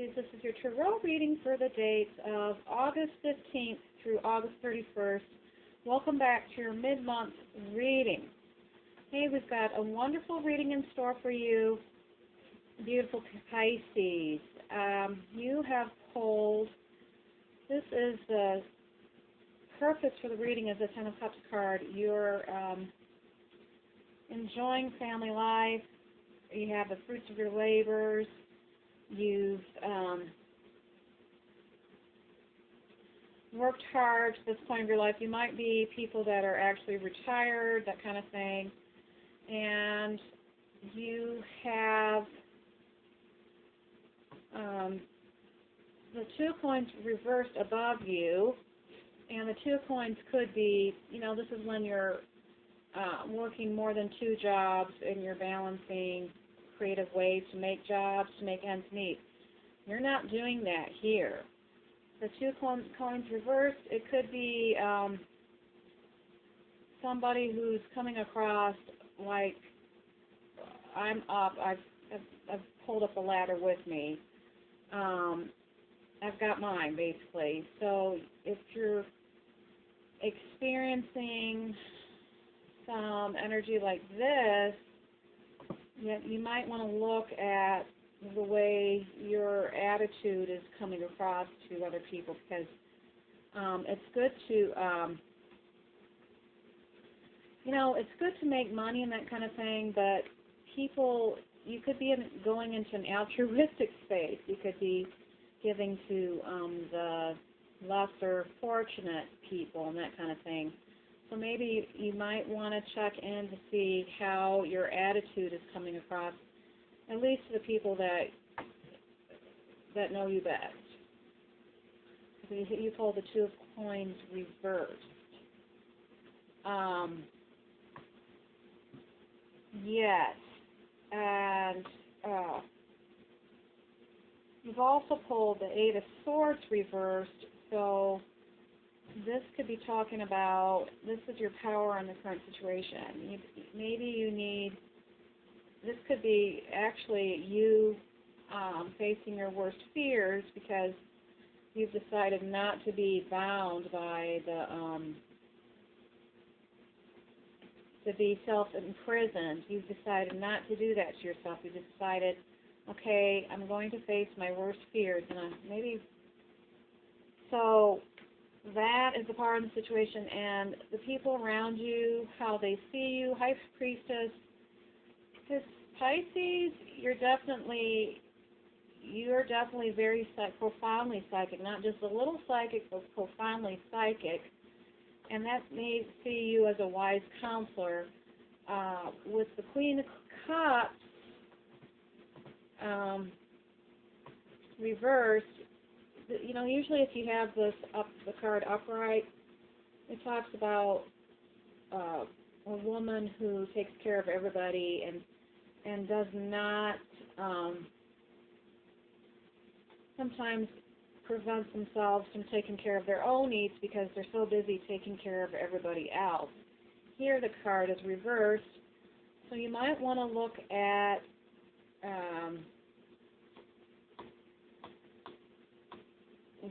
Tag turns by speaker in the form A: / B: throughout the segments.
A: This is your tarot reading for the dates of August 15th through August 31st. Welcome back to your mid-month reading. Hey, we've got a wonderful reading in store for you, beautiful Pisces. You have pulled, this is the purpose for the reading is the Ten of Cups card. You're enjoying family life. You have the fruits of your labors. You've worked hard to this point of your life. You might be people that are actually retired, that kind of thing. And you have the Two of Coins reversed above you. And the Two of Coins could be, this is when you're working more than two jobs and you're balancing creative ways to make jobs, to make ends meet. You're not doing that here. The Two of Coins reversed, it could be somebody who's coming across like, I'm up, I've pulled up a ladder with me. I've got mine, basically. So if you're experiencing some energy like this, you might want to look at the way your attitude is coming across to other people, because it's good to, it's good to make money and that kind of thing, but people, you could be going into an altruistic space. You could be giving to the lesser fortunate people and that kind of thing. So maybe you might want to check in to see how your attitude is coming across, at least to the people that know you best. You pulled the Two of Coins reversed. Yes. And you've also pulled the Eight of Swords reversed, so this could be talking about, this is your power in the current situation. Maybe you need, this could be actually you facing your worst fears because you've decided not to be bound by the, to be self-imprisoned. You've decided not to do that to yourself. You've decided, okay, I'm going to face my worst fears. And maybe, so that is the part of the situation, and the people around you, how they see you, High Priestess, because Pisces, you're definitely very profoundly psychic, not just a little psychic, but profoundly psychic, and that may see you as a wise counselor. With the Queen of Cups reversed, usually if you have the card upright, it talks about a woman who takes care of everybody and does not sometimes prevent themselves from taking care of their own needs because they're so busy taking care of everybody else. Here the card is reversed, so you might want to look at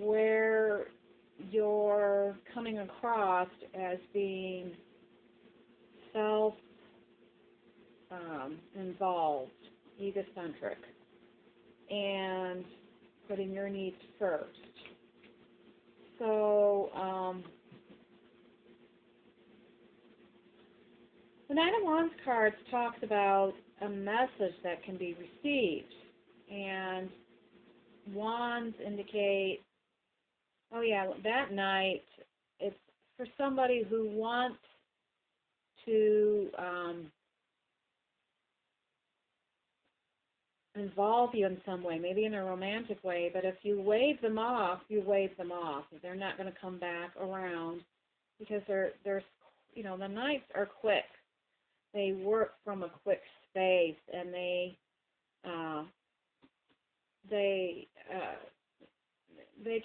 A: where you're coming across as being self-involved, egocentric, and putting your needs first. So the Nine of Wands cards talks about a message that can be received, and wands indicate, oh yeah, that night, it's for somebody who wants to involve you in some way, maybe in a romantic way, but if you wave them off, you wave them off. They're not going to come back around because they're the nights are quick. They work from a quick space, and they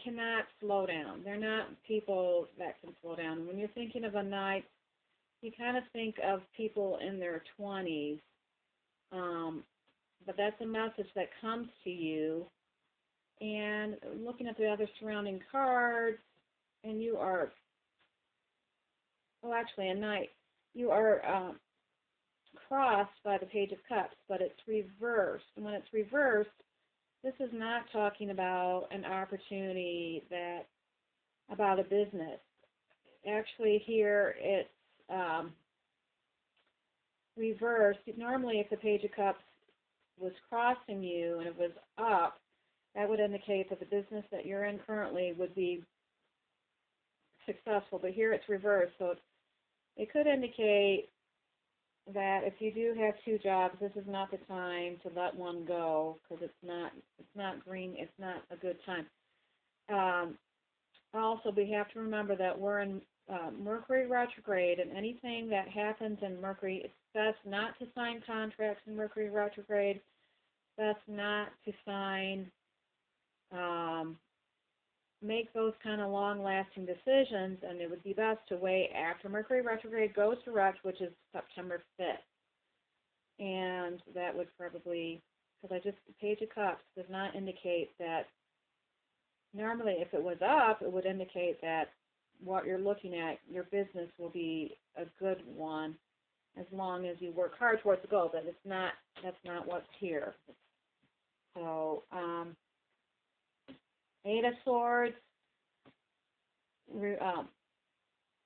A: cannot slow down. They're not people that can slow down. And when you're thinking of a night, you kind of think of people in their 20s, but that's a message that comes to you, and looking at the other surrounding cards, and you are, well, actually a knight, you are crossed by the Page of Cups, but it's reversed. And when it's reversed, this is not talking about an opportunity about a business. Actually, here it's reversed. Normally, if the Page of Cups was crossing you and it was up, that would indicate that the business that you're in currently would be successful. But here it's reversed, so it could indicate that if you do have two jobs, this is not the time to let one go, because it's not green, it's not a good time. Also, we have to remember that we're in Mercury retrograde, and anything that happens in Mercury, it's best not to sign contracts in Mercury retrograde, best not to sign, make those kind of long-lasting decisions, and it would be best to wait after Mercury retrograde goes direct, which is September 5th. And that would probably, because the Page of Cups does not indicate that, normally if it was up, it would indicate that what you're looking at, your business will be a good one as long as you work hard towards the goal, but that's not what's here. So, Eight of Swords,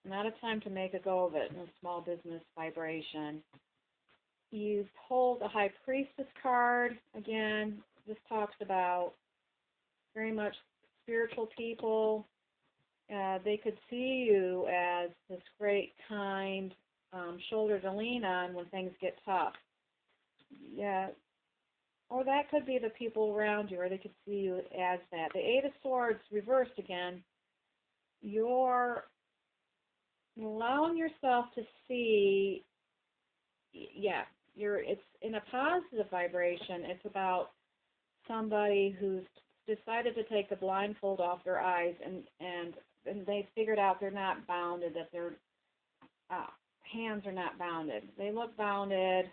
A: not a time to make a go of it in a small business vibration. You hold a High Priestess card. Again, this talks about very much spiritual people. They could see you as this great, kind shoulder to lean on when things get tough. Yeah. Or that could be the people around you, or they could see you as that. The Eight of Swords reversed again. You're allowing yourself to see, it's in a positive vibration. It's about somebody who's decided to take the blindfold off their eyes, and they figured out they're not bounded, that their hands are not bounded. They look bounded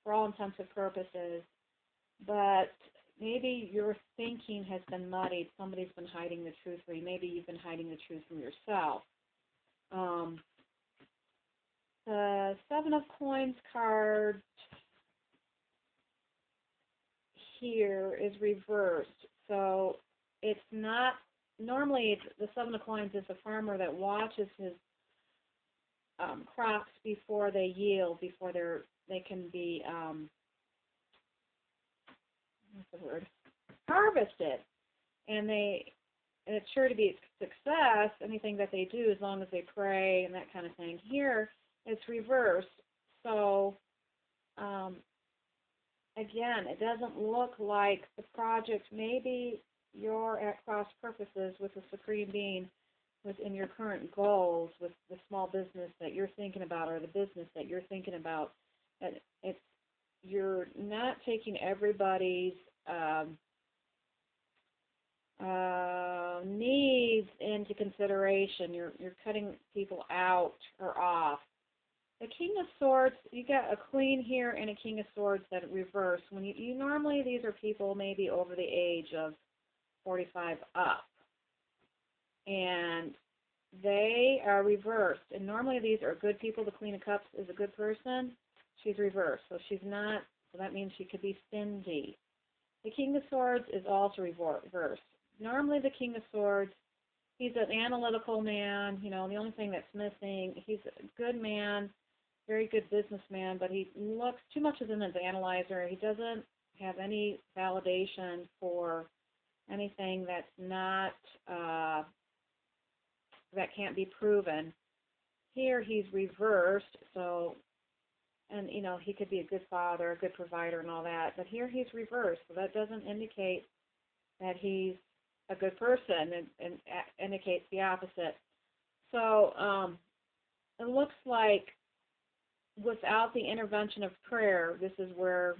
A: for all intents and purposes, but maybe your thinking has been muddied. Somebody's been hiding the truth from you. Maybe you've been hiding the truth from yourself. The Seven of Coins card here is reversed. So it's not, normally the Seven of Coins is a farmer that watches his crops before they yield, before they can be harvested, and it's sure to be a success, anything that they do, as long as they pray and that kind of thing. Here it's reversed, so again, it doesn't look like the project, maybe you're at cross purposes with the Supreme Being within your current goals, with the small business that you're thinking about, or the business that you're thinking about. And you're not taking everybody's needs into consideration. You're cutting people out or off. The King of Swords, you got a Queen here and a King of Swords that reverse. When you normally, these are people maybe over the age of 45 up, and they are reversed. And normally these are good people. The Queen of Cups is a good person. She's reversed, so she's not. So that means she could be stingy. The King of Swords is also reversed. Normally the King of Swords, he's an analytical man. You know, the only thing that's missing, he's a good man, very good businessman, but he looks too much as an analyzer. He doesn't have any validation for anything that's not, that can't be proven. Here he's reversed, so, and you know, he could be a good father, a good provider and all that, but here he's reversed, so that doesn't indicate that he's a good person, and indicates the opposite. So it looks like without the intervention of prayer, this is where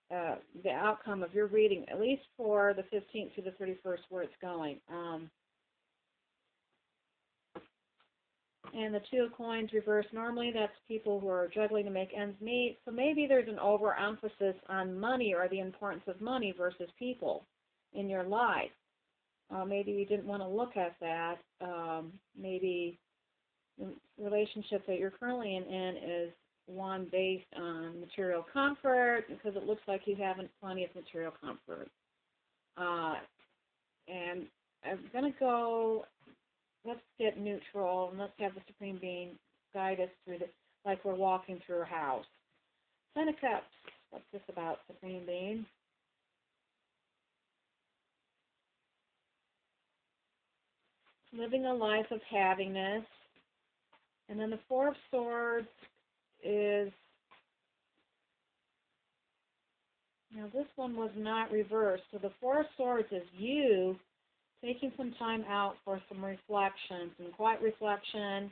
A: the outcome of your reading, at least for the 15th to the 31st, where it's going. And the Two of Coins reversed, normally that's people who are juggling to make ends meet. So maybe there's an overemphasis on money, or the importance of money versus people. in your life. Maybe you didn't want to look at that. Maybe the relationship that you're currently in is one based on material comfort, because it looks like you have plenty of material comfort. And I'm going to go, let's get neutral, and let's have the Supreme Being guide us through this, like we're walking through a house. Ten of Cups, what's this about, Supreme Being? Living a life of havingness. And then the Four of Swords is, now this one was not reversed. So the Four of Swords is you taking some time out for some reflection, some quiet reflection,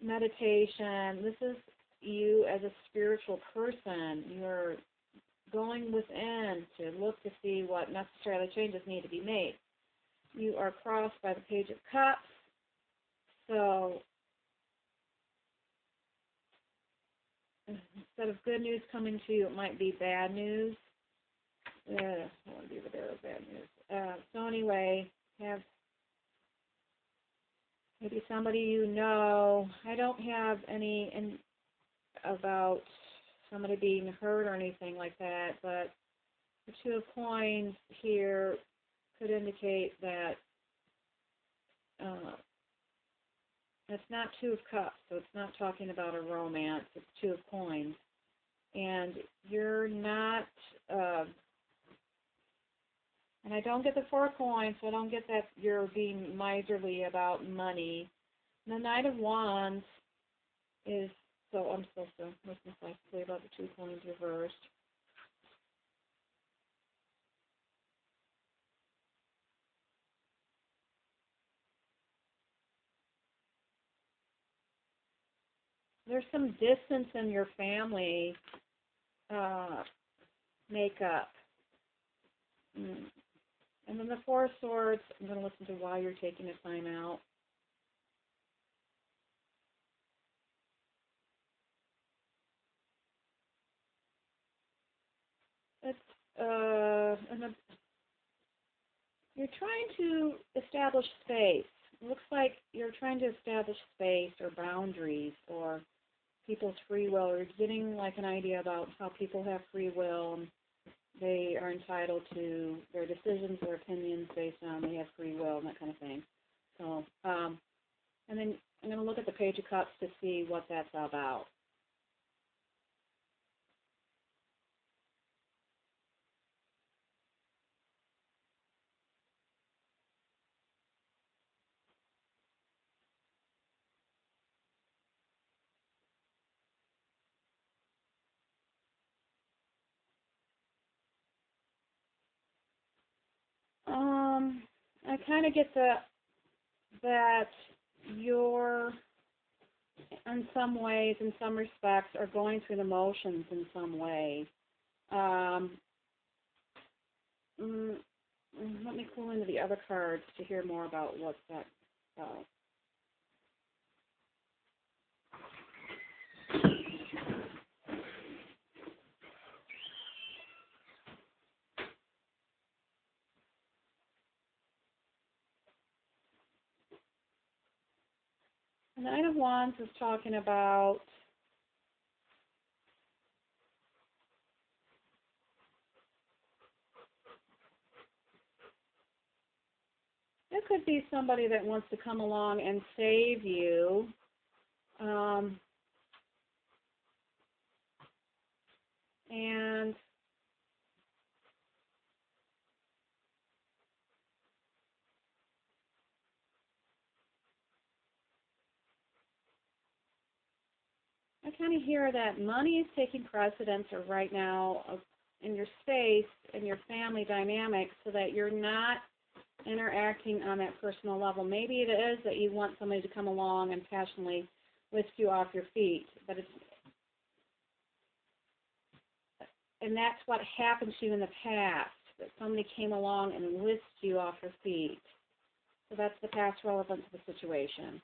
A: meditation. This is you as a spiritual person. You're going within to look to see what necessarily changes need to be made. You are crossed by the Page of Cups. So instead of good news coming to you, it might be bad news. I want to be the bearer of bad news. So anyway, have maybe somebody you know. I don't have any about somebody being hurt or anything like that, but the Two of Coins here could indicate that it's not Two of Cups, so it's not talking about a romance. It's Two of Coins. And you're not, and I don't get the Four of Coins, so I don't get that you're being miserly about money. And the Knight of Wands is, so I'm supposed to listen closely about the Two Coins reversed. There's some distance in your family makeup. And then the Four of Swords, I'm going to listen to why you're taking a time out. It's, you're trying to establish space. It looks like you're trying to establish space or boundaries or people's free will, or getting like an idea about how people have free will and they are entitled to their decisions or opinions based on they have free will and that kind of thing. So, and then I'm going to look at the Page of Cups to see what that's about. I kind of get that you're, in some ways, in some respects, are going through the motions in some way. Let me pull into the other cards to hear more about what's that about. The Knight of Wands is talking about there could be somebody that wants to come along and save you. And I kind of hear that money is taking precedence right now in your space and your family dynamics, so that you're not interacting on that personal level. Maybe it is that you want somebody to come along and passionately lift you off your feet, but that's what happened to you in the past, that somebody came along and lifted you off your feet. So that's the past relevance of the situation.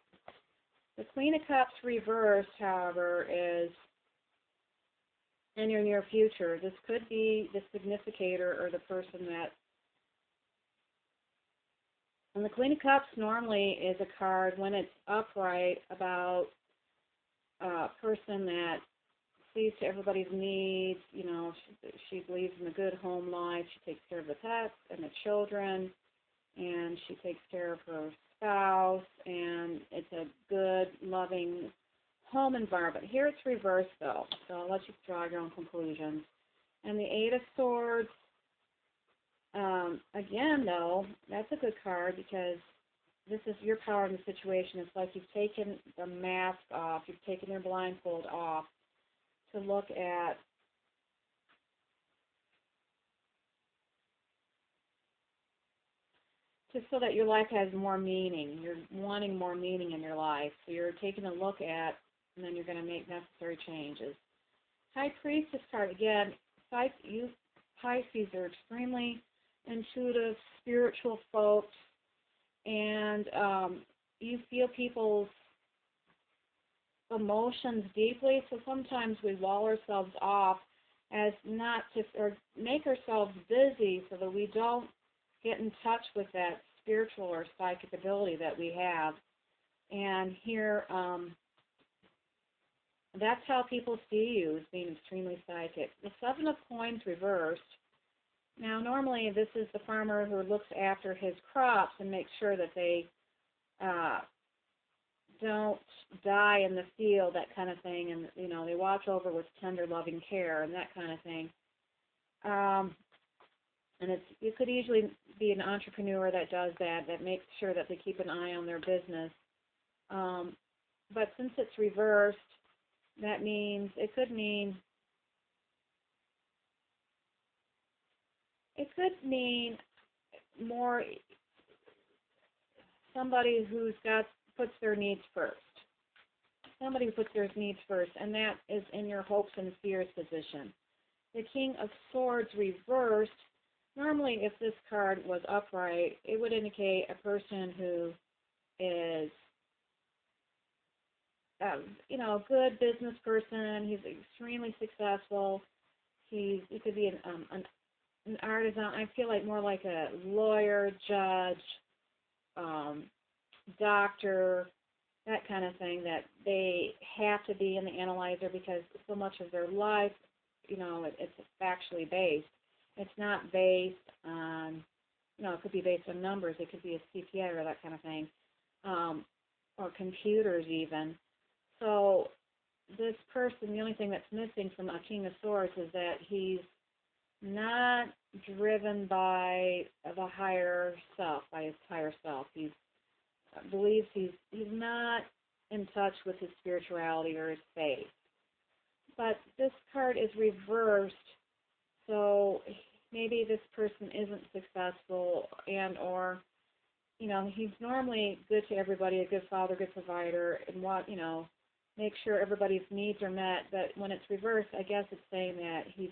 A: The Queen of Cups reversed, however, is in your near future. This could be the significator or the person that And the Queen of Cups normally is a card, when it's upright, about a person that sees to everybody's needs. You know, she believes in a good home life. She takes care of the pets and the children, and she takes care of her spouse, and it's a good, loving home environment. Here it's reversed, though, so I'll let you draw your own conclusions. And the Eight of Swords, again, though, that's a good card because this is your power in the situation. It's like you've taken the mask off, you've taken your blindfold off to look at just so that your life has more meaning. You're wanting more meaning in your life. So you're taking a look at, and then you're going to make necessary changes. High Priestess card, again, you Pisces are extremely intuitive, spiritual folks, and you feel people's emotions deeply, so sometimes we wall ourselves off as not to, or make ourselves busy so that we don't get in touch with that spiritual or psychic ability that we have. And here, that's how people see you, as being extremely psychic. The Seven of Coins reversed. Now, normally this is the farmer who looks after his crops and makes sure that they don't die in the field, that kind of thing, and you know, they watch over with tender, loving care and that kind of thing. And it could easily be an entrepreneur that does that, that makes sure that they keep an eye on their business. But since it's reversed, that means it could mean more somebody who's puts their needs first. Somebody who puts their needs first, and that is in your hopes and fears position. The King of Swords reversed. Normally, if this card was upright, it would indicate a person who is, a good business person. He's extremely successful. He could be an artisan. I feel like more like a lawyer, judge, doctor, that kind of thing, that they have to be in the analyzer because so much of their life, it's factually based. It's not based on, it could be based on numbers. It could be a CPA or that kind of thing, or computers even. So this person, the only thing that's missing from a King of Swords is that he's not driven by the higher self, by his higher self. He believes he's not in touch with his spirituality or his faith. But this card is reversed, so maybe this person isn't successful, and or he's normally good to everybody, a good father, good provider, and make sure everybody's needs are met. But when it's reversed, I guess it's saying that he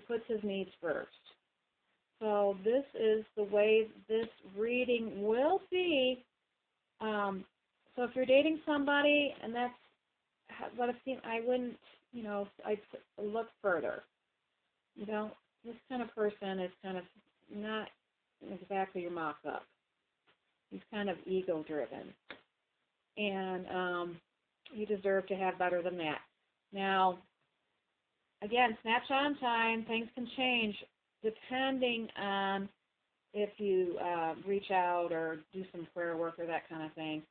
A: puts his needs first. So this is the way this reading will be. So if you're dating somebody and that's what I've seen, I wouldn't, I'd look further. This kind of person is kind of not exactly your mock-up. He's kind of ego-driven. And you deserve to have better than that. Now, again, snapshot in time, things can change depending on if you reach out or do some prayer work or that kind of thing.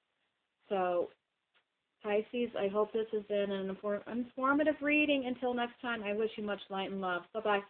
A: So, Pisces, I hope this has been an informative reading. Until next time, I wish you much light and love. Bye-bye.